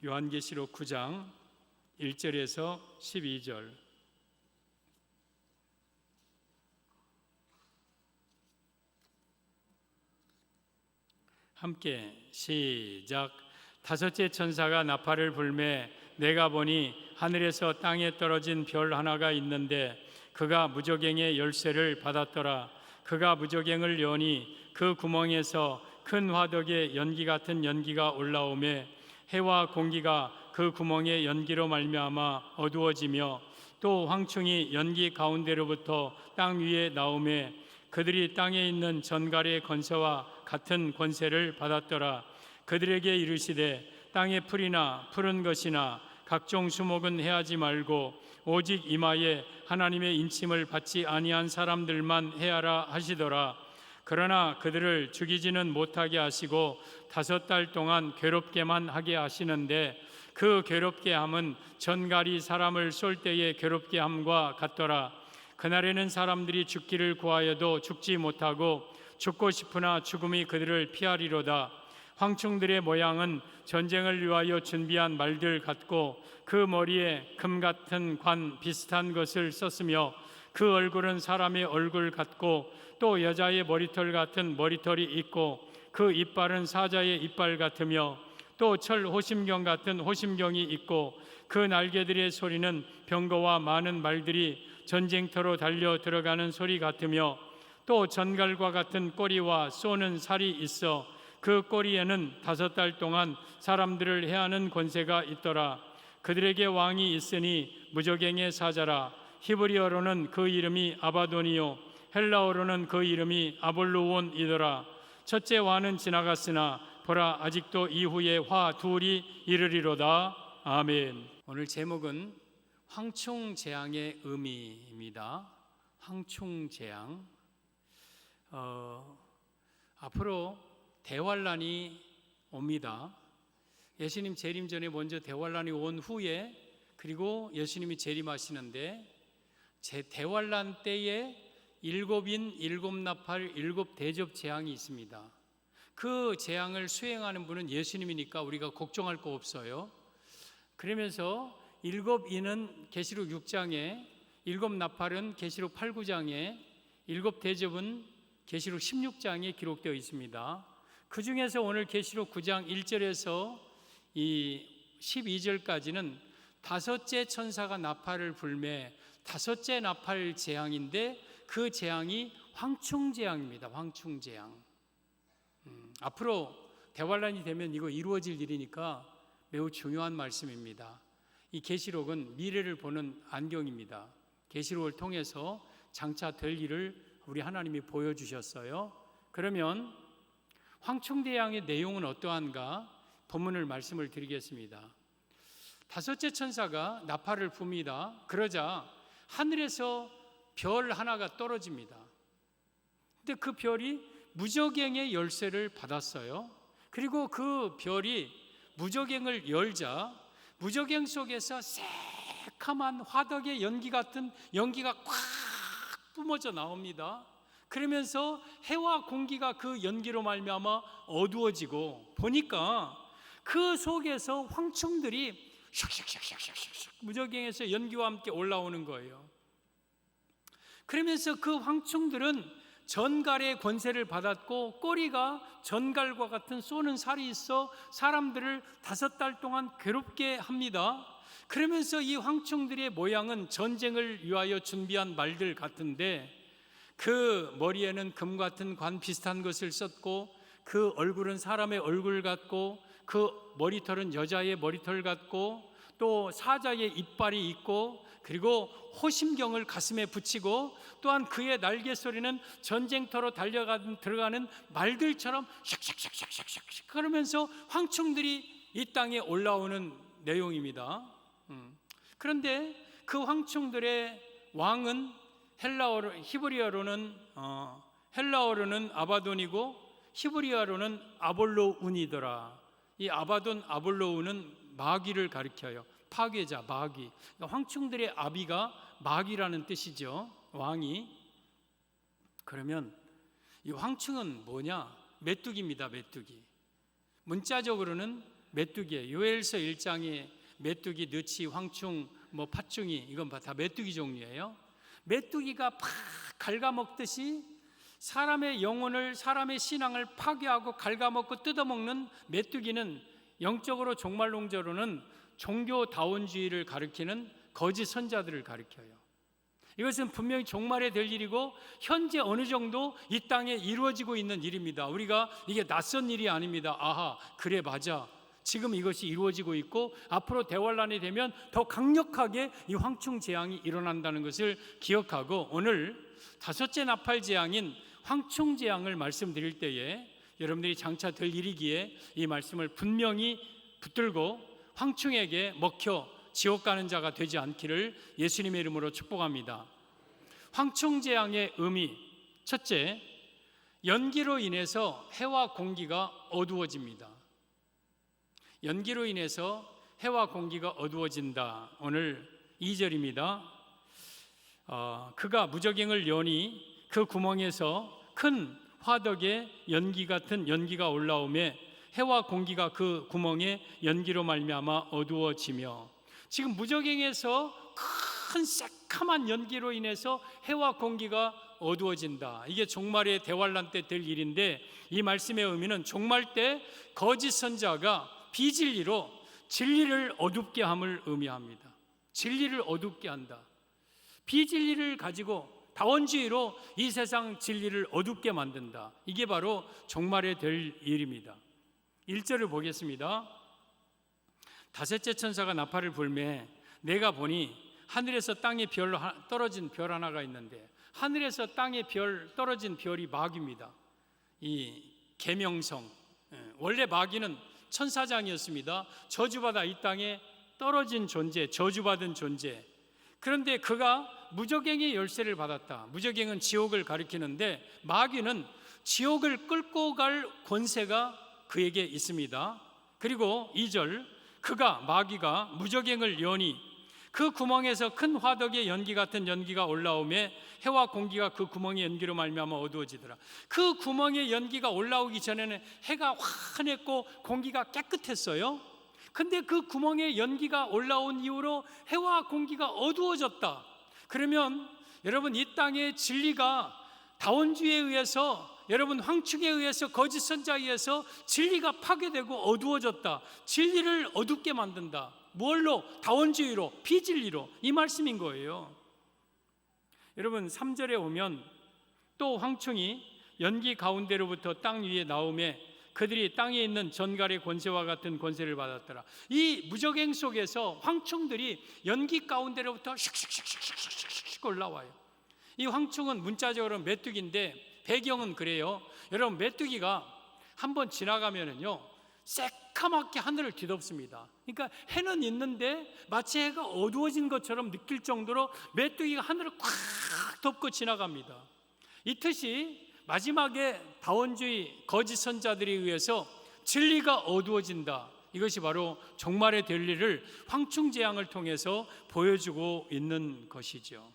요한계시록 9장 1절에서 12절. 함께 시작. 다섯째 천사가 나팔을 불매 내가 보니 하늘에서 땅에 떨어진 별 하나가 있는데 그가 무저갱의 열쇠를 받았더라. 그가 무저갱을 여니 그 구멍에서 큰 화덕에 연기 같은 연기가 올라오매 해와 공기가 그 구멍의 연기로 말미암아 어두워지며 또 황충이 연기 가운데로부터 땅 위에 나오매 그들이 땅에 있는 전갈의 권세와 같은 권세를 받았더라. 그들에게 이르시되 땅의 풀이나 푸른 것이나 각종 수목은 해하지 말고 오직 이마에 하나님의 인침을 받지 아니한 사람들만 해하라 하시더라. 그러나 그들을 죽이지는 못하게 하시고 5달 동안 괴롭게만 하게 하시는데 그 괴롭게 함은 전갈이 사람을 쏠 때의 괴롭게 함과 같더라. 그날에는 사람들이 죽기를 구하여도 죽지 못하고 죽고 싶으나 죽음이 그들을 피하리로다. 황충들의 모양은 전쟁을 위하여 준비한 말들 같고 그 머리에 금 같은 관 비슷한 것을 썼으며 그 얼굴은 사람의 얼굴 같고 또 여자의 머리털 같은 머리털이 있고 그 이빨은 사자의 이빨 같으며 또 철 호심경 같은 호심경이 있고 그 날개들의 소리는 병거와 많은 말들이 전쟁터로 달려 들어가는 소리 같으며 또 전갈과 같은 꼬리와 쏘는 살이 있어 그 꼬리에는 5달 동안 사람들을 해하는 권세가 있더라. 그들에게 왕이 있으니 무저갱의 사자라. 히브리어로는 그 이름이 아바돈이요 헬라어로는 그 이름이 아볼로온이더라. 첫째 화는 지나갔으나 보라 아직도 이후에 화 둘이 이르리로다. 아멘. 오늘 제목은 황충재앙의 의미입니다. 황충재앙. 앞으로 대환란이 옵니다. 예수님 재림 전에 먼저 대환란이 온 후에 그리고 예수님이 재림하시는데 대환란 때에 7인 7나팔 7대접 재앙이 있습니다. 그 재앙을 수행하는 분은 예수님이니까 우리가 걱정할 거 없어요. 그러면서 7인은 계시록 6장에 7나팔은 계시록 8, 9장에 7대접은 계시록 16장에 기록되어 있습니다. 그 중에서 오늘 계시록 9장 1절에서 이 12절까지는 5째 천사가 나팔을 불매 5째 나팔 재앙인데 그 재앙이 황충재앙입니다. 황충재앙. 앞으로 대환란이 되면 이거 이루어질 일이니까 매우 중요한 말씀입니다. 이 계시록은 미래를 보는 안경입니다. 계시록을 통해서 장차 될 일을 우리 하나님이 보여주셨어요. 그러면 황충재앙의 내용은 어떠한가? 본문을 말씀을 드리겠습니다. 5째 천사가 나팔을 붑니다. 그러자 하늘에서 별 하나가 떨어집니다. 근데 그 별이 무저갱의 열쇠를 받았어요. 그리고 그 별이 무저갱을 열자 무저갱 속에서 새카만 화덕의 연기 같은 연기가 꽉 뿜어져 나옵니다. 그러면서 해와 공기가 그 연기로 말미암아 어두워지고 보니까 그 속에서 황충들이 슉슉슉슉슉슉 무저갱에서 연기와 함께 올라오는 거예요. 그러면서 그 황충들은 전갈의 권세를 받았고 꼬리가 전갈과 같은 쏘는 살이 있어 사람들을 5달 동안 괴롭게 합니다. 그러면서 이 황충들의 모양은 전쟁을 위하여 준비한 말들 같은데 그 머리에는 금 같은 관 비슷한 것을 썼고 그 얼굴은 사람의 얼굴 같고 그 머리털은 여자의 머리털 같고 또 사자의 이빨이 있고 그리고 호심경을 가슴에 붙이고 또한 그의 날개 소리는 전쟁터로 들어가는 말들처럼 샥샥샥샥샥샥 그러면서 황충들이 이 땅에 올라오는 내용입니다. 그런데 그 황충들의 왕은 히브리어로는 아바돈이고 히브리어로는 아볼로운이더라. 이 아바돈 아볼로운은 마귀를 가리켜요. 파괴자, 마귀. 그러니까 황충들의 아비가 마귀라는 뜻이죠. 왕이. 그러면 이 황충은 뭐냐? 메뚜기입니다. 메뚜기. 문자적으로는 메뚜기예요. 요엘서 1장에 메뚜기, 느치, 황충, 팥중이, 이건 다 메뚜기 종류예요. 메뚜기가 팍 갉아먹듯이 사람의 영혼을, 사람의 신앙을 파괴하고 갉아먹고 뜯어먹는 메뚜기는 영적으로, 종말론적으로는 종교다원주의를 가리키는 거짓 선자들을 가리켜요. 이것은 분명히 종말에 될 일이고 현재 어느 정도 이 땅에 이루어지고 있는 일입니다. 우리가 이게 낯선 일이 아닙니다. 아하, 그래, 맞아. 지금 이것이 이루어지고 있고 앞으로 대환란이 되면 더 강력하게 이 황충 재앙이 일어난다는 것을 기억하고, 오늘 다섯째 나팔 재앙인 황충 재앙을 말씀드릴 때에 여러분들이 장차 될 일이기에 이 말씀을 분명히 붙들고 황충에게 먹혀 지옥 가는 자가 되지 않기를 예수님의 이름으로 축복합니다. 황충 재앙의 의미, 첫째, 연기로 인해서 해와 공기가 어두워집니다. 연기로 인해서 해와 공기가 어두워진다. 오늘 2절입니다. 그가 무저갱을 여니 그 구멍에서 큰 화덕에 연기 같은 연기가 올라오매 해와 공기가 그 구멍에 연기로 말미암아 어두워지며, 지금 무저갱에서 큰 새카만 연기로 인해서 해와 공기가 어두워진다. 이게 종말의 대환란 때 될 일인데, 이 말씀의 의미는 종말 때 거짓 선자가 비진리로 진리를 어둡게 함을 의미합니다. 진리를 어둡게 한다. 비진리를 가지고 다원주의로 이 세상 진리를 어둡게 만든다. 이게 바로 종말에 될 일입니다. 1절을 보겠습니다. 다섯째 천사가 나팔을 불매 내가 보니 하늘에서 땅에 떨어진 별 하나가 있는데, 하늘에서 땅에 떨어진 별이 마귀입니다. 이 계명성, 원래 마귀는 천사장이었습니다. 저주받아 이 땅에 떨어진 존재, 저주받은 존재. 그런데 그가 무저갱의 열쇠를 받았다. 무저갱은 지옥을 가리키는데 마귀는 지옥을 끌고 갈 권세가 그에게 있습니다. 그리고 2절, 그가, 마귀가 무저갱을 여니 그 구멍에서 큰 화덕의 연기 같은 연기가 올라오매 해와 공기가 그 구멍의 연기로 말미암아 어두워지더라. 그 구멍의 연기가 올라오기 전에는 해가 환했고 공기가 깨끗했어요. 근데 그 구멍에 연기가 올라온 이후로 해와 공기가 어두워졌다. 그러면 여러분, 이 땅의 진리가 다원주의에 의해서, 여러분 황충에 의해서, 거짓 선자에 의해서 진리가 파괴되고 어두워졌다. 진리를 어둡게 만든다. 뭘로? 다원주의로, 비진리로. 이 말씀인 거예요. 여러분 3절에 오면 또 황충이 연기 가운데로부터 땅 위에 나오매 그들이 땅에 있는 전갈의 권세와 같은 권세를 받았더라. 이 무저갱 속에서 황충들이 연기 가운데로부터 슉슉슉슉슉슉 올라와요. 이 황충은 문자적으로 메뚜기인데 배경은 그래요. 여러분, 메뚜기가 한번 지나가면은요 새카맣게 하늘을 뒤덮습니다. 그러니까 해는 있는데 마치 해가 어두워진 것처럼 느낄 정도로 메뚜기가 하늘을 꽉 덮고 지나갑니다. 이 뜻이 마지막에 다원주의 거짓 선자들에 의해서 진리가 어두워진다. 이것이 바로 종말의 될 일을 황충 재앙을 통해서 보여주고 있는 것이죠.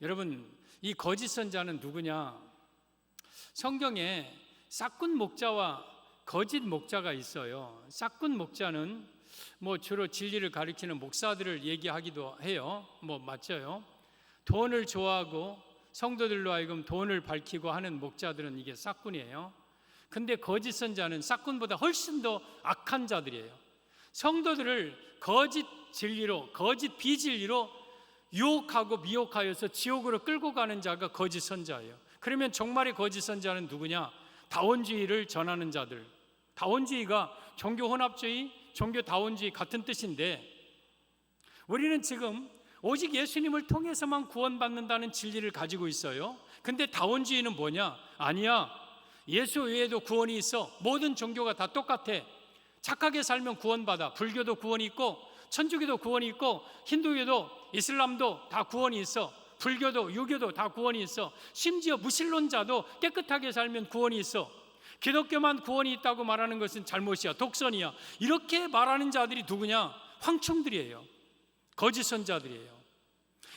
여러분, 이 거짓 선자는 누구냐? 성경에 싹군 목자와 거짓 목자가 있어요. 싹군 목자는 주로 진리를 가리키는 목사들을 얘기하기도 해요. 맞죠? 돈을 좋아하고 성도들로 하여금 돈을 밝히고 하는 목자들은 이게 싹군이에요. 근데 거짓 선자는 싹군보다 훨씬 더 악한 자들이에요. 성도들을 거짓 진리로, 거짓 비진리로 유혹하고 미혹하여서 지옥으로 끌고 가는 자가 거짓 선자예요. 그러면 종말의 거짓 선자는 누구냐? 다원주의를 전하는 자들. 다원주의가 종교 혼합주의, 종교 다원주의 같은 뜻인데, 우리는 지금 오직 예수님을 통해서만 구원받는다는 진리를 가지고 있어요. 근데 다원주의는 뭐냐? 아니야, 예수 외에도 구원이 있어. 모든 종교가 다 똑같아. 착하게 살면 구원받아. 불교도 구원이 있고, 천주교도 구원이 있고, 힌두교도, 이슬람도 다 구원이 있어. 불교도, 유교도 다 구원이 있어. 심지어 무신론자도 깨끗하게 살면 구원이 있어. 기독교만 구원이 있다고 말하는 것은 잘못이야, 독선이야. 이렇게 말하는 자들이 누구냐? 황충들이에요. 거짓 선자들이에요.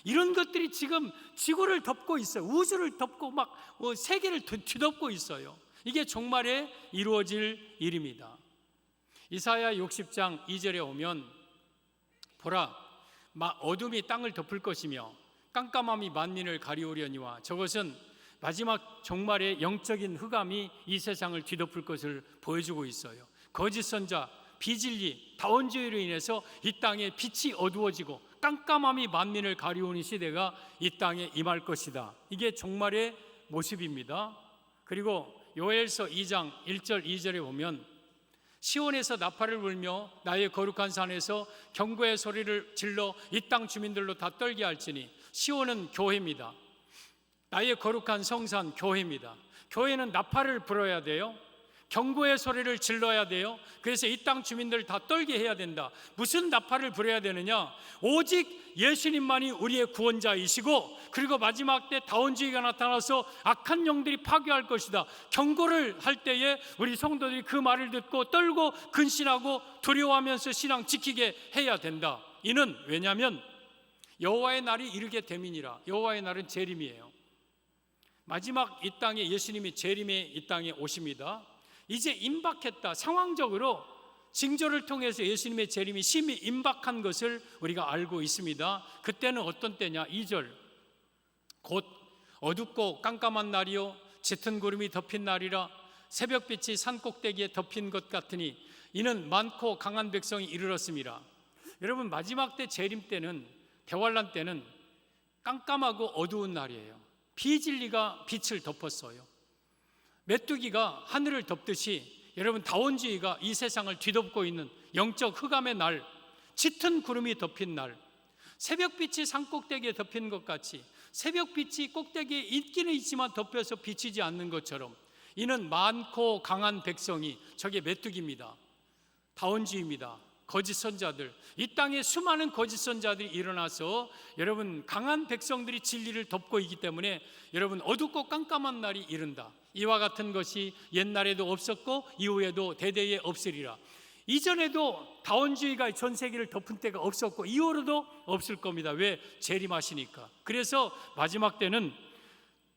이런 것들이 지금 지구를 덮고 있어요. 우주를 덮고 세계를 뒤덮고 있어요. 이게 종말에 이루어질 일입니다. 이사야 60장 2절에 오면 보라 어둠이 땅을 덮을 것이며 깜깜함이 만민을 가리우려니와 저것은 마지막 종말의 영적인 흑암이 이 세상을 뒤덮을 것을 보여주고 있어요. 거짓 선자, 비진리, 다원주의로 인해서 이 땅에 빛이 어두워지고 깜깜함이 만민을 가리우는 시대가 이 땅에 임할 것이다. 이게 종말의 모습입니다. 그리고 요엘서 2장 1절 2절에 보면 시온에서 나팔을 불며 나의 거룩한 산에서 경고의 소리를 질러 이 땅 주민들로 다 떨게 할지니, 시온은 교회입니다. 나의 거룩한 성산 교회입니다. 교회는 나팔을 불어야 돼요. 경고의 소리를 질러야 돼요. 그래서 이 땅 주민들 다 떨게 해야 된다. 무슨 나팔을 불어야 되느냐? 오직 예수님만이 우리의 구원자이시고, 그리고 마지막 때 다원주의가 나타나서 악한 영들이 파괴할 것이다. 경고를 할 때에 우리 성도들이 그 말을 듣고 떨고 근신하고 두려워하면서 신앙 지키게 해야 된다. 이는 왜냐하면 여호와의 날이 이르게 됨이니라. 여호와의 날은 재림이에요. 마지막 이 땅에 예수님이 재림에 이 땅에 오십니다. 이제 임박했다. 상황적으로 징조를 통해서 예수님의 재림이 심히 임박한 것을 우리가 알고 있습니다. 그때는 어떤 때냐? 2절 곧 어둡고 깜깜한 날이요 짙은 구름이 덮인 날이라 새벽빛이 산꼭대기에 덮인 것 같으니 이는 많고 강한 백성이 이르렀음이라. 여러분, 마지막 때 재림 때는, 대환란 때는 깜깜하고 어두운 날이에요. 비진리가 빛을 덮었어요. 메뚜기가 하늘을 덮듯이 여러분, 다원주의가 이 세상을 뒤덮고 있는 영적 흑암의 날, 짙은 구름이 덮인 날, 새벽빛이 산꼭대기에 덮인 것 같이 새벽빛이 꼭대기에 있기는 있지만 덮여서 비치지 않는 것처럼, 이는 많고 강한 백성이, 저게 메뚜기입니다. 다원주의입니다. 거짓 선자들, 이 땅에 수많은 거짓 선자들이 일어나서 여러분, 강한 백성들이 진리를 덮고 있기 때문에 여러분, 어둡고 깜깜한 날이 이른다. 이와 같은 것이 옛날에도 없었고 이후에도 대대에 없으리라. 이전에도 다원주의가 전 세계를 덮은 때가 없었고 이후로도 없을 겁니다. 왜? 재림하시니까. 그래서 마지막 때는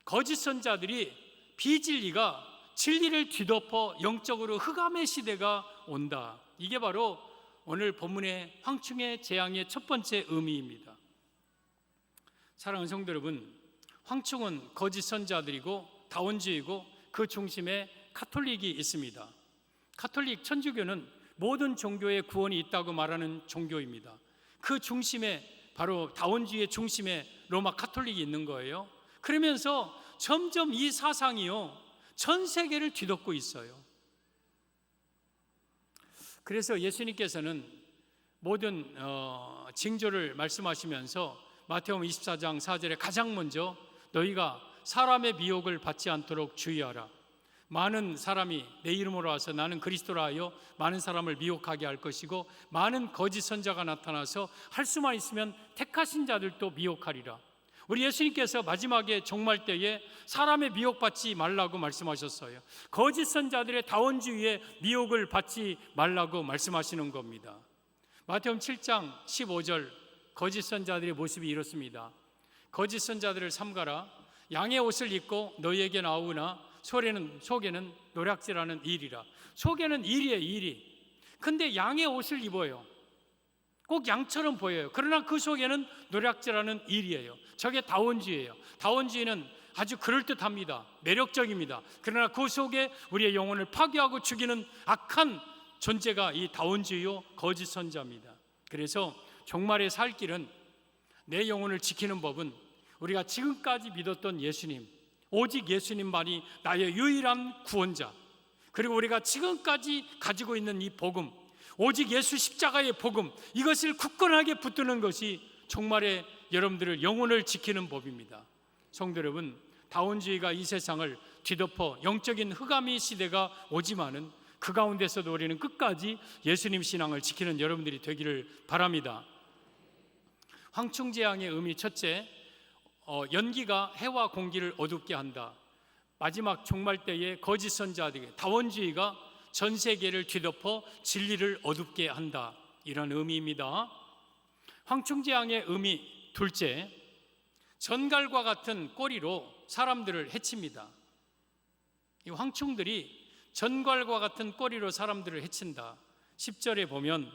거짓 선자들이, 비진리가 진리를 뒤덮어 영적으로 흑암의 시대가 온다. 이게 바로 오늘 본문의 황충의 재앙의 첫 번째 의미입니다. 사랑하는 성도 여러분, 황충은 거짓 선자들이고 다원주의고 그 중심에 가톨릭이 있습니다. 가톨릭 천주교는 모든 종교의 구원이 있다고 말하는 종교입니다. 그 중심에, 바로 다원주의의 중심에 로마 가톨릭이 있는 거예요. 그러면서 점점 이 사상이요 전 세계를 뒤덮고 있어요. 그래서 예수님께서는 모든 징조를 말씀하시면서 마태복음 24장 4절에 가장 먼저 너희가 사람의 미혹을 받지 않도록 주의하라. 많은 사람이 내 이름으로 와서 나는 그리스도라 하여 많은 사람을 미혹하게 할 것이고, 많은 거짓 선자가 나타나서 할 수만 있으면 택하신 자들도 미혹하리라. 우리 예수님께서 마지막에 종말 때에 사람의 미혹받지 말라고 말씀하셨어요. 거짓 선자들의 다원주의의 미혹을 받지 말라고 말씀하시는 겁니다. 마태복음 7장 15절, 거짓 선자들의 모습이 이렇습니다. 거짓 선자들을 삼가라. 양의 옷을 입고 너희에게 나오나 속에는 노략질하는 일이라. 속에는 일이에요, 일이. 근데 양의 옷을 입어요. 꼭 양처럼 보여요. 그러나 그 속에는 노략질하는 일이에요. 저게 다원주의예요. 다원주의는 아주 그럴듯합니다. 매력적입니다. 그러나 그 속에 우리의 영혼을 파괴하고 죽이는 악한 존재가 이 다원주의요 거짓 선자입니다. 그래서 종말의 살 길은, 내 영혼을 지키는 법은 우리가 지금까지 믿었던 예수님, 오직 예수님만이 나의 유일한 구원자, 그리고 우리가 지금까지 가지고 있는 이 복음, 오직 예수 십자가의 복음, 이것을 굳건하게 붙드는 것이 종말에 여러분들을, 영혼을 지키는 법입니다. 성도 여러분, 다원주의가 이 세상을 뒤덮어 영적인 흑암의 시대가 오지만은 그 가운데서도 우리는 끝까지 예수님 신앙을 지키는 여러분들이 되기를 바랍니다. 황충재앙의 의미 첫째, 연기가 해와 공기를 어둡게 한다. 마지막 종말 때에 거짓 선자들, 다원주의가 전 세계를 뒤덮어 진리를 어둡게 한다. 이런 의미입니다. 황충재앙의 의미 둘째, 전갈과 같은 꼬리로 사람들을 해칩니다. 이 황충들이 전갈과 같은 꼬리로 사람들을 해친다. 10절에 보면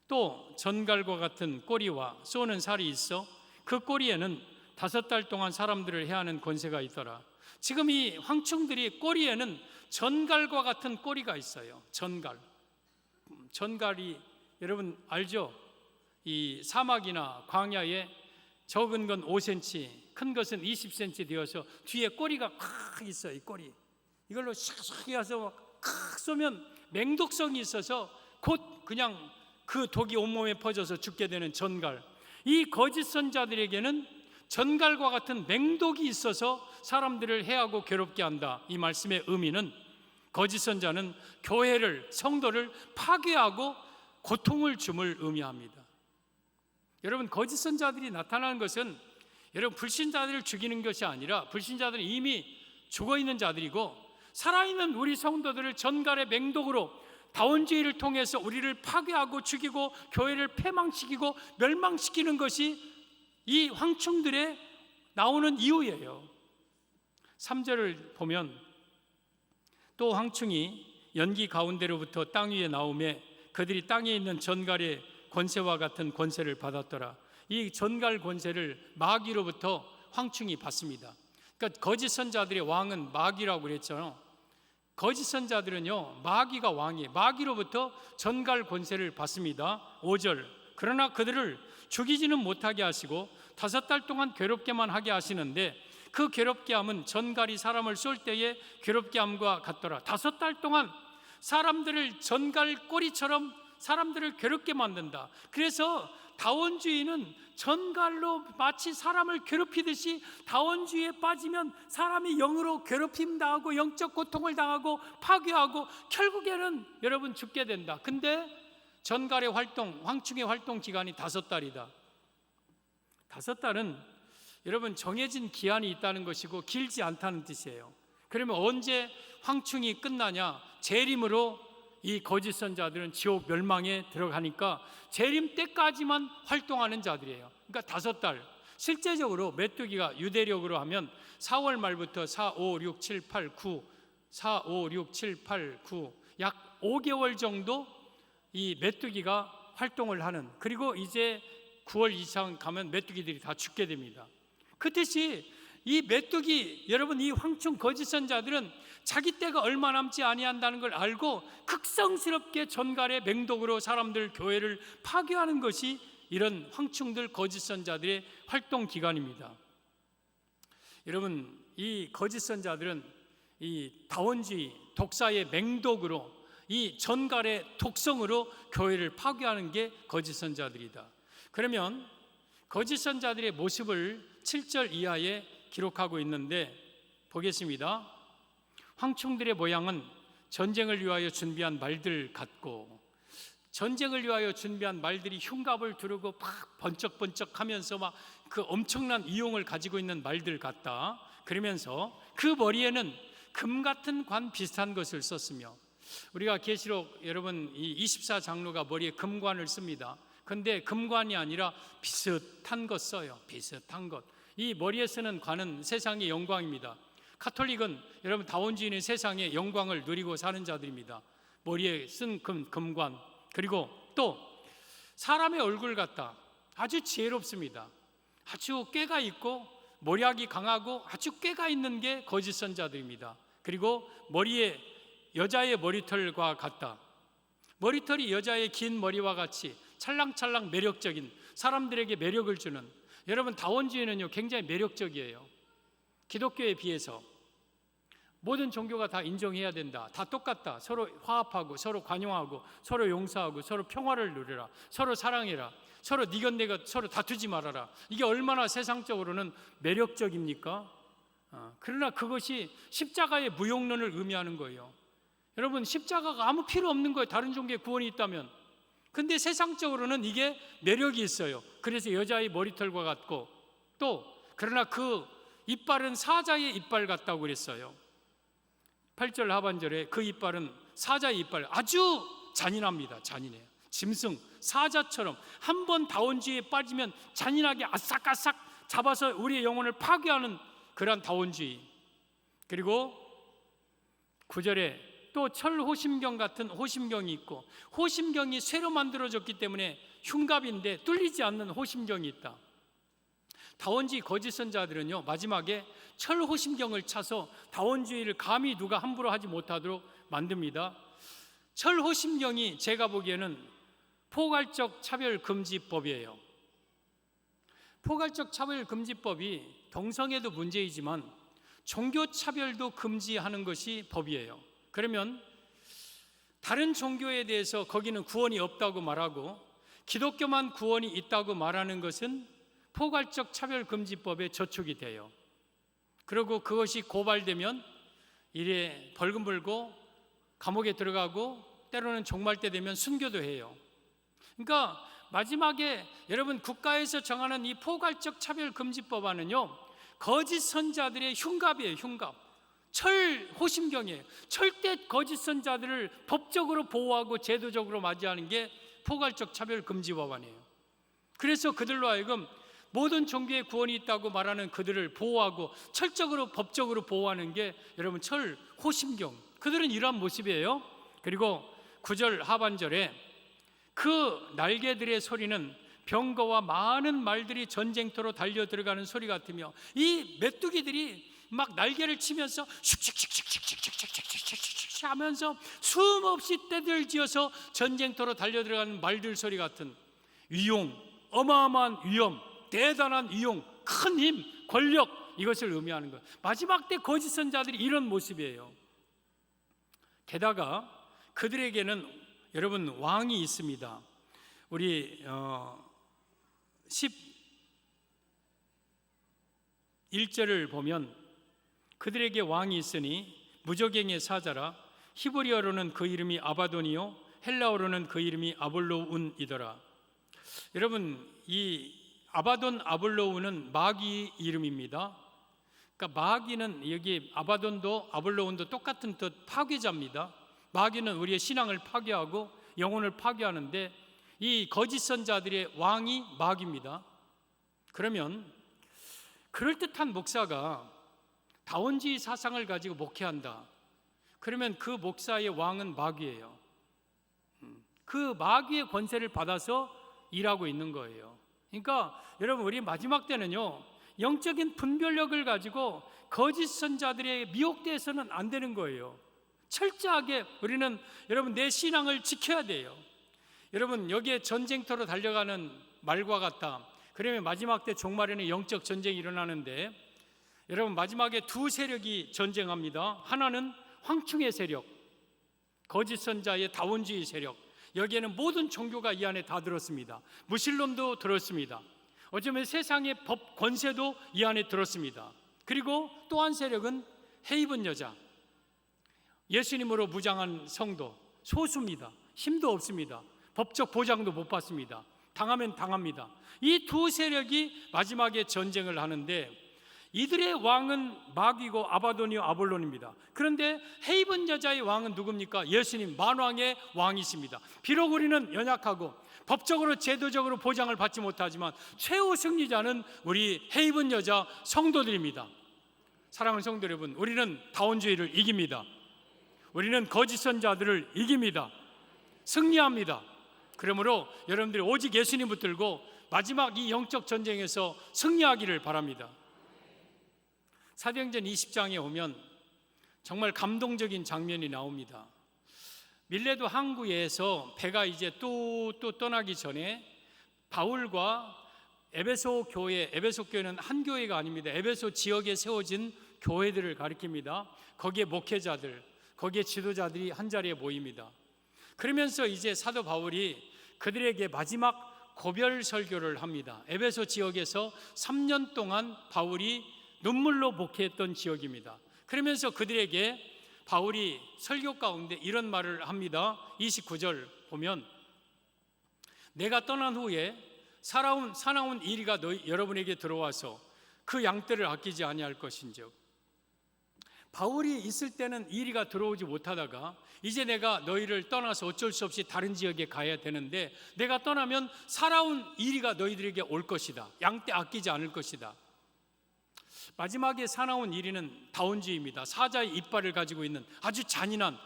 또 전갈과 같은 꼬리와 쏘는 살이 있어 그 꼬리에는 5달 동안 사람들을 해하는 권세가 있더라. 지금 이 황충들이 꼬리에는 전갈과 같은 꼬리가 있어요. 전갈이 여러분 알죠? 이 사막이나 광야에 적은 건 5cm, 큰 것은 20cm 되어서 뒤에 꼬리가 콱 있어요. 이 꼬리 이걸로 샥샥 해서 콱 쏘면 맹독성이 있어서 곧 그냥 그 독이 온몸에 퍼져서 죽게 되는 전갈. 이 거짓 선자들에게는 전갈과 같은 맹독이 있어서 사람들을 해하고 괴롭게 한다. 이 말씀의 의미는 거짓 선자는 교회를, 성도를 파괴하고 고통을 줌을 의미합니다. 여러분, 거짓 선자들이 나타나는 것은 여러분 불신자들을 죽이는 것이 아니라 불신자들은 이미 죽어있는 자들이고 살아있는 우리 성도들을 전갈의 맹독으로 다원주의를 통해서 우리를 파괴하고 죽이고 교회를 패망시키고 멸망시키는 것이 이 황충들의 나오는 이유예요. 3절을 보면 또 황충이 연기 가운데로부터 땅 위에 나오매 그들이 땅에 있는 전갈의 권세와 같은 권세를 받았더라. 이 전갈 권세를 마귀로부터 황충이 받습니다. 그러니까 거짓 선자들의 왕은 마귀라고 그랬잖아요. 거짓 선자들은요 마귀가 왕이에요. 마귀로부터 전갈 권세를 받습니다. 5절 그러나 그들을 죽이지는 못하게 하시고 5달 동안 괴롭게만 하게 하시는데 그 괴롭게 함은 전갈이 사람을 쏠 때의 괴롭게 함과 같더라. 5달 동안 사람들을 전갈 꼬리처럼 사람들을 괴롭게 만든다. 그래서 다원주의는 전갈로 마치 사람을 괴롭히듯이 다원주의에 빠지면 사람이 영으로 괴롭힘 당하고 영적 고통을 당하고 파괴하고 결국에는 여러분 죽게 된다. 근데 전갈의 활동, 황충의 활동 기간이 5달이다. 5달은 여러분 정해진 기한이 있다는 것이고 길지 않다는 뜻이에요. 그러면 언제 황충이 끝나냐? 재림으로 이 거짓 선자들은 지옥 멸망에 들어가니까 재림 때까지만 활동하는 자들이에요. 그러니까 5달. 실제적으로 메뚜기가 유대력으로 하면 4월 말부터 4, 5, 6, 7, 8, 9 4, 5, 6, 7, 8, 9 약 5개월 정도 이 메뚜기가 활동을 하는, 그리고 이제 9월 이상 가면 메뚜기들이 다 죽게 됩니다. 그 뜻이 이 메뚜기, 여러분 이 황충 거짓 선자들은 자기 때가 얼마 남지 아니한다는 걸 알고 극성스럽게 전갈의 맹독으로 사람들 교회를 파괴하는 것이 이런 황충들 거짓 선자들의 활동 기간입니다. 여러분 이 거짓 선자들은 이 다원주의 독사의 맹독으로 이 전갈의 독성으로 교회를 파괴하는 게 거짓 선자들이다. 그러면 거짓 선자들의 모습을 7절 이하에 기록하고 있는데 보겠습니다. 황충들의 모양은 전쟁을 위하여 준비한 말들 같고, 전쟁을 위하여 준비한 말들이 흉갑을 두르고 막 번쩍번쩍하면서 막 그 엄청난 이용을 가지고 있는 말들 같다. 그러면서 그 머리에는 금 같은 관 비슷한 것을 썼으며, 우리가 계시록 여러분 이 24장로가 머리에 금관을 씁니다. 근데 금관이 아니라 비슷한 것 써요. 비슷한 것. 이 머리에 쓰는 관은 세상의 영광입니다. 카톨릭은 여러분 다원주의는 세상의 영광을 누리고 사는 자들입니다. 머리에 쓴 금관. 그리고 또 사람의 얼굴 같다. 아주 지혜롭습니다. 아주 꾀가 있고 모략이 강하고 아주 꾀가 있는 게 거짓 선자들입니다. 그리고 머리에 여자의 머리털과 같다. 머리털이 여자의 긴 머리와 같이 찰랑찰랑 매력적인, 사람들에게 매력을 주는, 여러분 다원주의는요 굉장히 매력적이에요. 기독교에 비해서 모든 종교가 다 인정해야 된다, 다 똑같다, 서로 화합하고 서로 관용하고 서로 용서하고 서로 평화를 누려라, 서로 사랑해라, 서로 니건 내건 서로 다투지 말아라. 이게 얼마나 세상적으로는 매력적입니까? 그러나 그것이 십자가의 무용론을 의미하는 거예요. 여러분 십자가가 아무 필요 없는 거예요. 다른 종교에 구원이 있다면. 근데 세상적으로는 이게 매력이 있어요. 그래서 여자의 머리털과 같고, 또 그러나 그 이빨은 사자의 이빨 같다고 그랬어요. 8절 하반절에 그 이빨은 사자의 이빨, 아주 잔인합니다. 잔인해요. 짐승, 사자처럼 한 번 다원주의에 빠지면 잔인하게 아싹아싹 잡아서 우리의 영혼을 파괴하는 그러한 다원주의. 그리고 9절에 또 철호심경 같은 호심경이 있고, 호심경이 쇠로 만들어졌기 때문에 흉갑인데 뚫리지 않는 호심경이 있다. 다원주의 거짓 선자들은요, 마지막에 철호심경을 차서 다원주의를 감히 누가 함부로 하지 못하도록 만듭니다. 철호심경이 제가 보기에는 포괄적 차별금지법이에요. 포괄적 차별금지법이 동성애도 문제이지만 종교차별도 금지하는 것이 법이에요. 그러면 다른 종교에 대해서 거기는 구원이 없다고 말하고 기독교만 구원이 있다고 말하는 것은 포괄적 차별금지법에 저촉이 돼요. 그리고 그것이 고발되면 이래 벌금 물고 감옥에 들어가고 때로는 종말때 되면 순교도 해요. 그러니까 마지막에 여러분, 국가에서 정하는 이 포괄적 차별금지법안은요, 거짓 선자들의 흉갑이에요. 흉갑. 철호심경이에요. 절대 거짓 선자들을 법적으로 보호하고 제도적으로 맞이하는 게 포괄적 차별금지법안이에요. 그래서 그들로 하여금 모든 종교에 구원이 있다고 말하는 그들을 보호하고 철적으로 법적으로 보호하는 게 여러분 철호심경. 그들은 이러한 모습이에요. 그리고 9절 하반절에 그 날개들의 소리는 병거와 많은 말들이 전쟁터로 달려 들어가는 소리 같으며, 이 메뚜기들이 막 날개를 치면서 슉슉슉슉슉슉슉슉슉슉 하면서 숨없이 떼들지어서 전쟁터로 달려 들어가는 말들 소리 같은 위용, 어마어마한 위엄, 대단한 위용, 큰 힘, 권력, 이것을 의미하는 것. 마지막 때 거짓 선자들이 이런 모습이에요. 게다가 그들에게는 여러분 왕이 있습니다. 우리 11절을 보면 그들에게 왕이 있으니 무저갱의 사자라. 히브리어로는 그 이름이 아바돈이요 헬라어로는 그 이름이 아볼로운이더라. 여러분, 이 아바돈 아볼로운은 마귀 이름입니다. 그러니까 마귀는 여기 아바돈도 아볼로운도 똑같은 뜻, 파괴자입니다. 마귀는 우리의 신앙을 파괴하고 영혼을 파괴하는데 이 거짓 선자들의 왕이 마귀입니다. 그러면 그럴듯한 목사가 다원주의 사상을 가지고 목회한다. 그러면 그 목사의 왕은 마귀예요. 그 마귀의 권세를 받아서 일하고 있는 거예요. 그러니까 여러분, 우리 마지막 때는요, 영적인 분별력을 가지고 거짓 선자들의 미혹돼서는 안 되는 거예요. 철저하게 우리는 여러분 내 신앙을 지켜야 돼요. 여러분, 여기에 전쟁터로 달려가는 말과 같다. 그러면 마지막 때 종말에는 영적 전쟁이 일어나는데, 여러분 마지막에 두 세력이 전쟁합니다. 하나는 황충의 세력, 거짓 선자의 다원주의 세력. 여기에는 모든 종교가 이 안에 다 들었습니다. 무신론도 들었습니다. 어쩌면 세상의 법 권세도 이 안에 들었습니다. 그리고 또 한 세력은 해입은 여자, 예수님으로 무장한 성도, 소수입니다. 힘도 없습니다. 법적 보장도 못 받습니다. 당하면 당합니다. 이 두 세력이 마지막에 전쟁을 하는데, 이들의 왕은 마귀고 아바돈이요 아볼론입니다. 그런데 해입은 여자의 왕은 누굽니까? 예수님, 만왕의 왕이십니다. 비록 우리는 연약하고 법적으로 제도적으로 보장을 받지 못하지만 최후 승리자는 우리 해입은 여자 성도들입니다. 사랑하는 성도 여러분, 우리는 다원주의를 이깁니다. 우리는 거짓 선자들을 이깁니다. 승리합니다. 그러므로 여러분들이 오직 예수님 붙들고 마지막 이 영적 전쟁에서 승리하기를 바랍니다. 사도행전 20장에 오면 정말 감동적인 장면이 나옵니다. 밀레도 항구에서 배가 이제 또 떠나기 전에 바울과 에베소 교회, 에베소 교회는 한 교회가 아닙니다. 에베소 지역에 세워진 교회들을 가리킵니다. 거기에 목회자들, 거기에 지도자들이 한자리에 모입니다. 그러면서 이제 사도 바울이 그들에게 마지막 고별 설교를 합니다. 에베소 지역에서 3년 동안 바울이 눈물로 목회했던 지역입니다. 그러면서 그들에게 바울이 설교 가운데 이런 말을 합니다. 29절 보면, 내가 떠난 후에 사나운 이리가 여러분에게 들어와서 그 양떼를 아끼지 아니할 것인즉. 바울이 있을 때는 이리가 들어오지 못하다가 이제 내가 너희를 떠나서 어쩔 수 없이 다른 지역에 가야 되는데, 내가 떠나면 살아온 이리가 너희들에게 올 것이다. 양떼 아끼지 않을 것이다. 마지막에 사나운 이리는 다원주의입니다. 사자의 이빨을 가지고 있는 아주 잔인한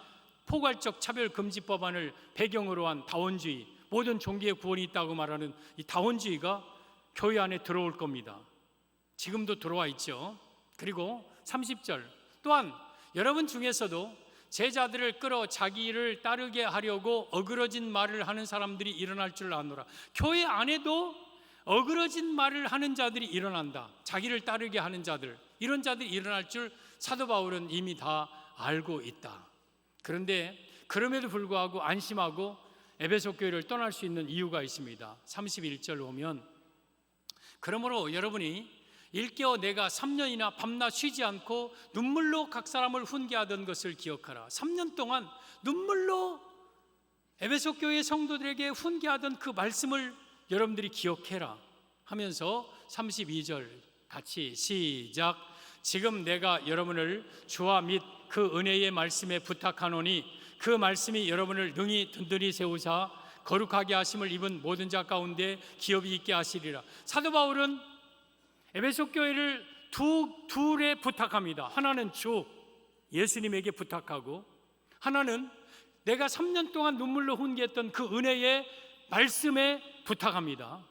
포괄적 차별금지법안을 배경으로 한 다원주의, 모든 종교의 구원이 있다고 말하는 이 다원주의가 교회 안에 들어올 겁니다. 지금도 들어와 있죠. 그리고 30절, 또한 여러분 중에서도 제자들을 끌어 자기 일을 따르게 하려고 어그러진 말을 하는 사람들이 일어날 줄 아노라. 교회 안에도 어그러진 말을 하는 자들이 일어난다. 자기를 따르게 하는 자들, 이런 자들이 일어날 줄 사도 바울은 이미 다 알고 있다. 그런데 그럼에도 불구하고 안심하고 에베소 교회를 떠날 수 있는 이유가 있습니다. 31절 보면, 그러므로 여러분이 일깨어 내가 3년이나 밤낮 쉬지 않고 눈물로 각 사람을 훈계하던 것을 기억하라. 3년 동안 눈물로 에베소 교회 성도들에게 훈계하던 그 말씀을 여러분들이 기억해라 하면서 32절 같이 시작. 지금 내가 여러분을 주와 및 그 은혜의 말씀에 부탁하노니 그 말씀이 여러분을 능히 든든히 세우사 거룩하게 하심을 입은 모든 자 가운데 기업이 있게 하시리라. 사도 바울은 에베소 교회를 둘에 부탁합니다. 하나는 주 예수님에게 부탁하고, 하나는 내가 3년 동안 눈물로 훈계했던 그 은혜의 말씀에 부탁합니다.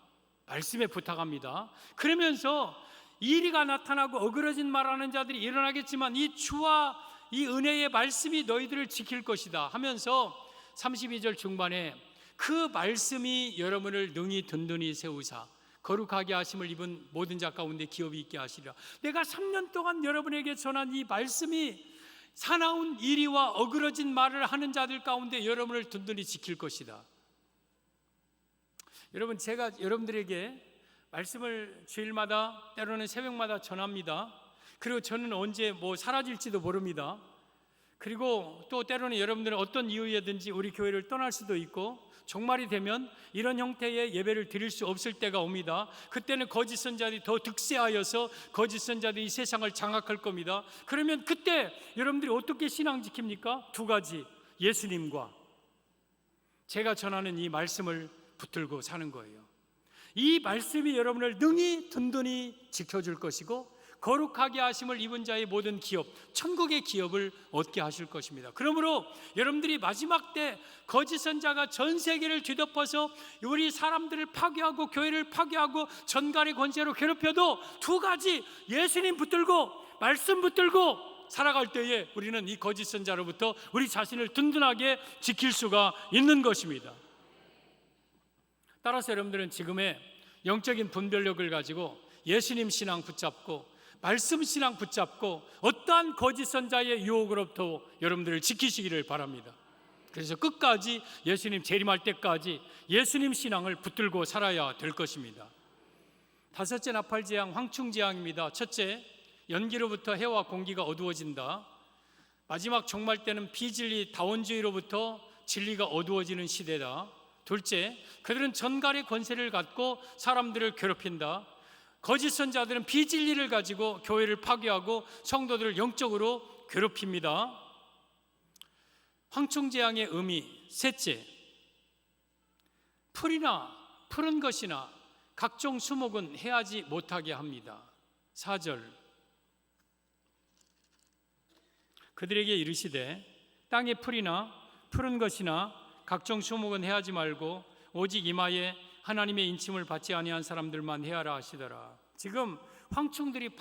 말씀에 부탁합니다. 그러면서 이리가 나타나고 어그러진 말하는 자들이 일어나겠지만 이 주와 이 은혜의 말씀이 너희들을 지킬 것이다 하면서 32절 중반에 그 말씀이 여러분을 능히 든든히 세우사 거룩하게 하심을 입은 모든 자 가운데 기업이 있게 하시리라. 내가 3년 동안 여러분에게 전한 이 말씀이 사나운 이리와 어그러진 말을 하는 자들 가운데 여러분을 든든히 지킬 것이다. 여러분, 제가 여러분들에게 말씀을 주일마다 때로는 새벽마다 전합니다. 그리고 저는 언제 사라질지도 모릅니다. 그리고 또 때로는 여러분들은 어떤 이유에든지 우리 교회를 떠날 수도 있고 종말이 되면 이런 형태의 예배를 드릴 수 없을 때가 옵니다. 그때는 거짓 선자들이 더 득세하여서 거짓 선자들이 이 세상을 장악할 겁니다. 그러면 그때 여러분들이 어떻게 신앙 지킵니까? 두 가지, 예수님과 제가 전하는 이 말씀을 붙들고 사는 거예요. 이 말씀이 여러분을 능히 든든히 지켜줄 것이고 거룩하게 하심을 입은 자의 모든 기업, 천국의 기업을 얻게 하실 것입니다. 그러므로 여러분들이 마지막 때 거짓 선자가 전 세계를 뒤덮어서 우리 사람들을 파괴하고 교회를 파괴하고 전갈의 권세로 괴롭혀도 두 가지, 예수님 붙들고 말씀 붙들고 살아갈 때에 우리는 이 거짓 선자로부터 우리 자신을 든든하게 지킬 수가 있는 것입니다. 따라서 여러분들은 지금의 영적인 분별력을 가지고 예수님 신앙 붙잡고 말씀 신앙 붙잡고 어떠한 거짓 선자의 유혹으로부터 여러분들을 지키시기를 바랍니다. 그래서 끝까지 예수님 재림할 때까지 예수님 신앙을 붙들고 살아야 될 것입니다. 다섯째 나팔재앙, 황충재앙입니다. 첫째, 연기로부터 해와 공기가 어두워진다. 마지막 종말 때는 비진리 다원주의로부터 진리가 어두워지는 시대다. 둘째, 그들은 전갈의 권세를 갖고 사람들을 괴롭힌다. 거짓 선자들은 비진리를 가지고 교회를 파괴하고 성도들을 영적으로 괴롭힙니다. 황충재앙의 의미, 셋째, 풀이나 푸른 것이나 각종 수목은 해하지 못하게 합니다. 4절, 그들에게 이르시되 땅의 풀이나 푸른 것이나 각종 수목은 해하지 말고 오직 이마에 하나님의 인침을 받지 아니한 사람들만 해하라 하시더라. 지금 황충들이 막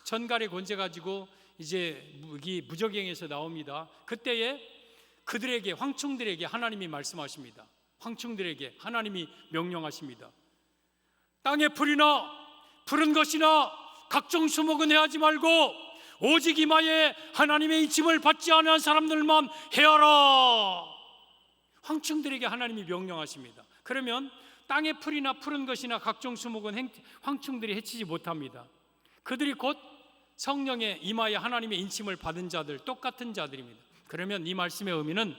전갈의 권세 가지고 이제 무적행에서 나옵니다. 그때에 그들에게, 황충들에게 하나님이 말씀하십니다. 황충들에게 하나님이 명령하십니다. 땅의 풀이나 푸른 것이나 각종 수목은 해하지 말고 오직 이마에 하나님의 인침을 받지 아니한 사람들만 해하라. 황충들에게 하나님이 명령하십니다. 그러면 땅의 풀이나 푸른 것이나 각종 수목은 황충들이 해치지 못합니다. 그들이 곧 성령의 이마에 하나님의 인침을 받은 자들, 똑같은 자들입니다. 그러면 이 말씀의 의미는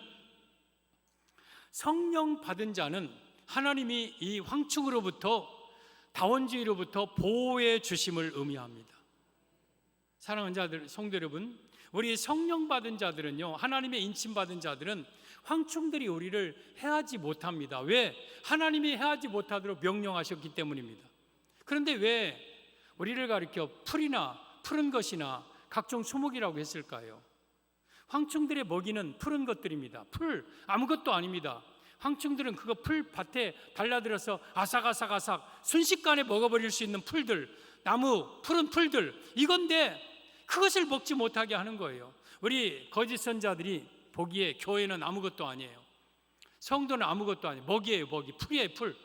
성령 받은 자는 하나님이 이 황충으로부터, 다원주의로부터 보호해 주심을 의미합니다. 사랑하는 자들, 성도 여러분, 우리 성령 받은 자들은요, 하나님의 인침 받은 자들은 황충들이 우리를 해하지 못합니다. 왜? 하나님이 해하지 못하도록 명령하셨기 때문입니다. 그런데 왜 우리를 가리켜 풀이나 푸른 것이나 각종 수목이라고 했을까요? 황충들의 먹이는 푸른 것들입니다. 풀, 아무것도 아닙니다. 황충들은 그거 풀밭에 달라들어서 아삭아삭아삭 순식간에 먹어버릴 수 있는 풀들, 나무, 푸른 풀들, 이건데 그것을 먹지 못하게 하는 거예요. 우리 거짓 선자들이 보기에 교회는 아무것도 아니에요. 성도는 아무것도 아니에요. 먹이에요, 먹이. 풀이에요, 풀.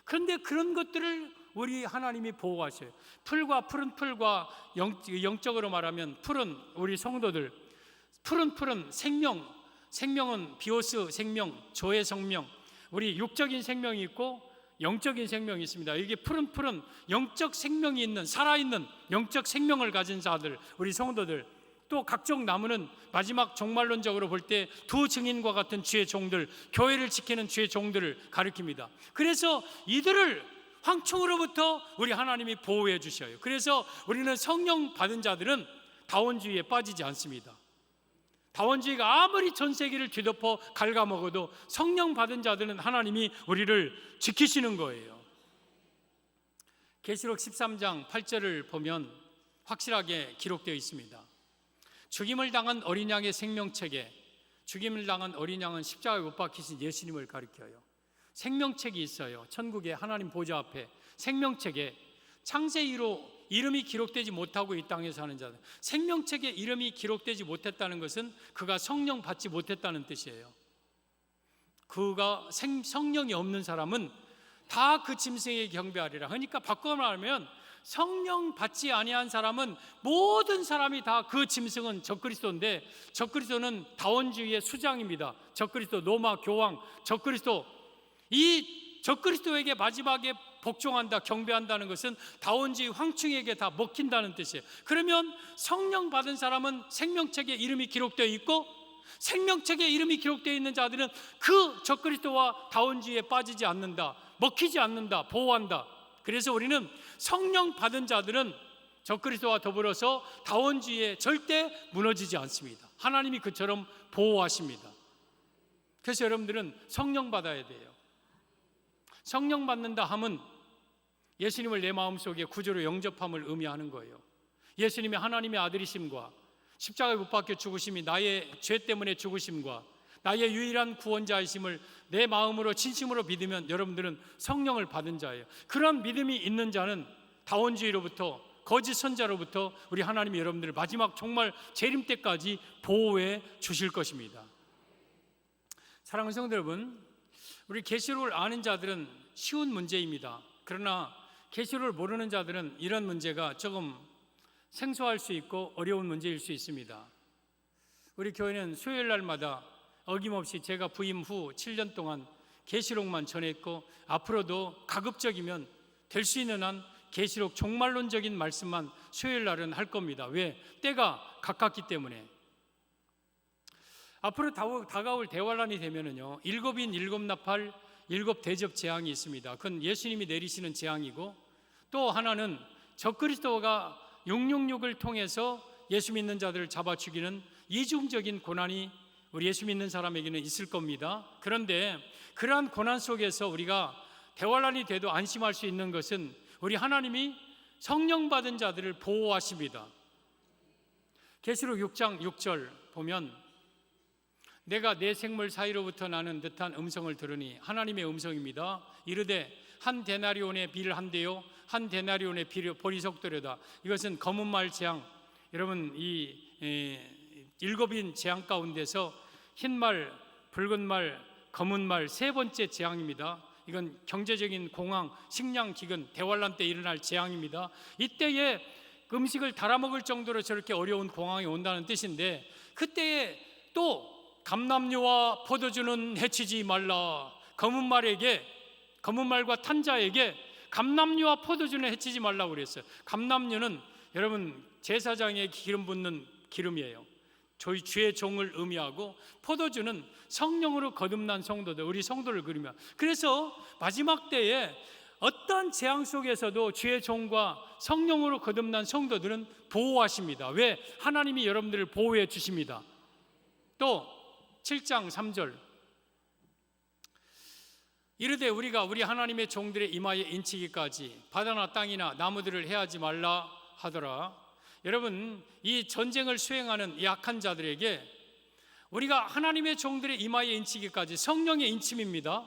그런데 그런 것들을 우리 하나님이 보호하셔요. 풀과 푸른 풀과 영적으로 말하면 풀은 우리 성도들, 푸른 생명, 생명은 비오스 생명, 조의 생명, 우리 육적인 생명이 있고 영적인 생명이 있습니다. 이게 푸른 영적 생명이 있는, 살아있는 영적 생명을 가진 자들, 우리 성도들, 또 각종 나무는 마지막 종말론적으로 볼 때 두 증인과 같은 주의 종들, 교회를 지키는 주의 종들을 가리킵니다. 그래서 이들을 황충으로부터 우리 하나님이 보호해 주셔요. 그래서 우리는 성령 받은 자들은 다원주의에 빠지지 않습니다. 다원주의가 아무리 전 세계를 뒤덮어 갉아먹어도 성령 받은 자들은 하나님이 우리를 지키시는 거예요. 계시록 13장 8절을 보면 확실하게 기록되어 있습니다. 죽임을 당한 어린 양의 생명책에, 죽임을 당한 어린 양은 십자가에 못 박히신 예수님을 가리켜요. 생명책이 있어요. 천국에 하나님 보좌 앞에 생명책에 창세 이후로 이름이 기록되지 못하고 이 땅에 사는 자들, 생명책에 이름이 기록되지 못했다는 것은 그가 성령 받지 못했다는 뜻이에요. 그가 성령이 없는 사람은 다 그 짐승에게 경배하리라. 그러니까 바꿔 말하면 성령 받지 아니한 사람은, 모든 사람이 다 그 짐승은 적그리스도인데, 적그리스도는 다원주의의 수장입니다. 적그리스도, 로마 교황 적그리스도, 이 적그리스도에게 마지막에 복종한다, 경배한다는 것은 다원주의 황충에게 다 먹힌다는 뜻이에요. 그러면 성령 받은 사람은 생명책에 이름이 기록되어 있고, 생명책에 이름이 기록되어 있는 자들은 그 적그리스도와 다원주의에 빠지지 않는다, 먹히지 않는다, 보호한다. 그래서 우리는 성령 받은 자들은 적그리스도와 더불어서 다원주의에 절대 무너지지 않습니다. 하나님이 그처럼 보호하십니다. 그래서 여러분들은 성령 받아야 돼요. 성령 받는다 함은 예수님을 내 마음속에 구주로 영접함을 의미하는 거예요. 예수님이 하나님의 아들이심과 십자가에 못 박혀 죽으심이 나의 죄 때문에 죽으심과 나의 유일한 구원자이심을 내 마음으로 진심으로 믿으면 여러분들은 성령을 받은 자예요. 그런 믿음이 있는 자는 다원주의로부터, 거짓 선자로부터 우리 하나님이 여러분들을 마지막 정말 재림 때까지 보호해 주실 것입니다. 사랑하는 성도 여러분, 우리 계시록을 아는 자들은 쉬운 문제입니다. 그러나 계시록을 모르는 자들은 이런 문제가 조금 생소할 수 있고 어려운 문제일 수 있습니다. 우리 교회는 수요일 날마다 어김없이 제가 부임 후 7년 동안 계시록만 전했고, 앞으로도 가급적이면 될 수 있는 한 계시록 종말론적인 말씀만 수요일 날은 할 겁니다. 왜? 때가 가깝기 때문에. 앞으로 다가올 대환란이 되면은요, 일곱인 일곱나팔 일곱 대접 재앙이 있습니다. 그건 예수님이 내리시는 재앙이고, 또 하나는 적그리스도가 666을 통해서 예수 믿는 자들을 잡아 죽이는 이중적인 고난이 우리 예수 믿는 사람에게는 있을 겁니다. 그런데 그러한 고난 속에서 우리가 대환란이 돼도 안심할 수 있는 것은 우리 하나님이 성령 받은 자들을 보호하십니다. 계시록 6장 6절 보면 내가 내 생물 사이로부터 나는 듯한 음성을 들으니, 하나님의 음성입니다. 이르되 한 데나리온의 빌 한 대요 한 데나리온의 보리석도려다. 이것은 검은 말 재앙, 여러분 이 일곱인 재앙 가운데서 흰 말, 붉은 말, 검은 말 세 번째 재앙입니다. 이건 경제적인 공황, 식량 기근, 대환란 때 일어날 재앙입니다. 이때에 음식을 달아먹을 정도로 저렇게 어려운 공황이 온다는 뜻인데, 그때에 또 감람류와 포도주는 해치지 말라. 검은 말과 탄자에게 감람류와 포도주는 해치지 말라고 그랬어요. 감람류는 여러분 제사장에 기름 붓는 기름이에요. 저희 주의 종을 의미하고, 포도주는 성령으로 거듭난 성도들, 우리 성도를 그리며, 그래서 마지막 때에 어떤 재앙 속에서도 주의 종과 성령으로 거듭난 성도들은 보호하십니다. 왜? 하나님이 여러분들을 보호해 주십니다. 또 7장 3절 이르되 우리가 우리 하나님의 종들의 이마에 인치기까지 바다나 땅이나 나무들을 해하지 말라 하더라. 여러분, 이 전쟁을 수행하는 이 악한 자들에게 우리가 하나님의 종들의 이마에 인치기까지, 성령의 인침입니다.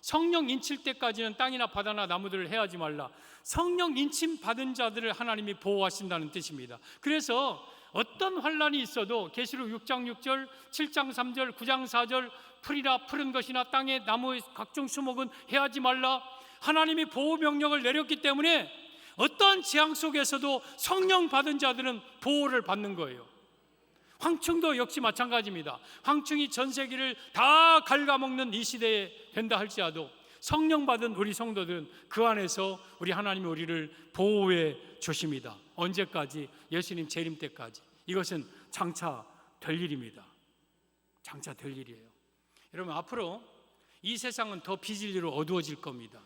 성령 인칠 때까지는 땅이나 바다나 나무들을 해하지 말라. 성령 인침 받은 자들을 하나님이 보호하신다는 뜻입니다. 그래서 어떤 환란이 있어도 계시록 6장 6절, 7장 3절, 9장 4절 풀이나 푸른 것이나 땅의 나무의 각종 수목은 해하지 말라. 하나님이 보호 명령을 내렸기 때문에 어떠한 재앙 속에서도 성령 받은 자들은 보호를 받는 거예요. 황충도 역시 마찬가지입니다. 황충이 전 세계를 다 갉아먹는 이 시대에 된다 할지라도 성령 받은 우리 성도들은 그 안에서 우리 하나님이 우리를 보호해 주십니다. 언제까지? 예수님 재림 때까지. 이것은 장차 될 일입니다. 장차 될 일이에요. 여러분, 앞으로 이 세상은 더 비진리로 어두워질 겁니다.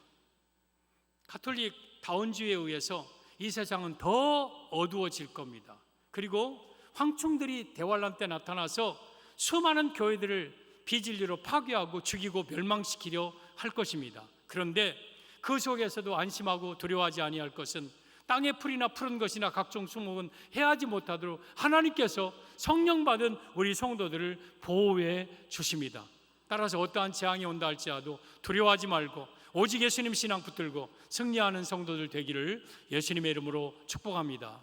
가톨릭 다원주의에 의해서 이 세상은 더 어두워질 겁니다. 그리고 황충들이 대환란 때 나타나서 수많은 교회들을 비진리로 파괴하고 죽이고 멸망시키려 할 것입니다. 그런데 그 속에서도 안심하고 두려워하지 아니할 것은 땅의 풀이나 푸른 것이나 각종 수목은 해하지 못하도록 하나님께서 성령 받은 우리 성도들을 보호해 주십니다. 따라서 어떠한 재앙이 온다 할지라도 두려워하지 말고 오직 예수님 신앙 붙들고 승리하는 성도들 되기를 예수님의 이름으로 축복합니다.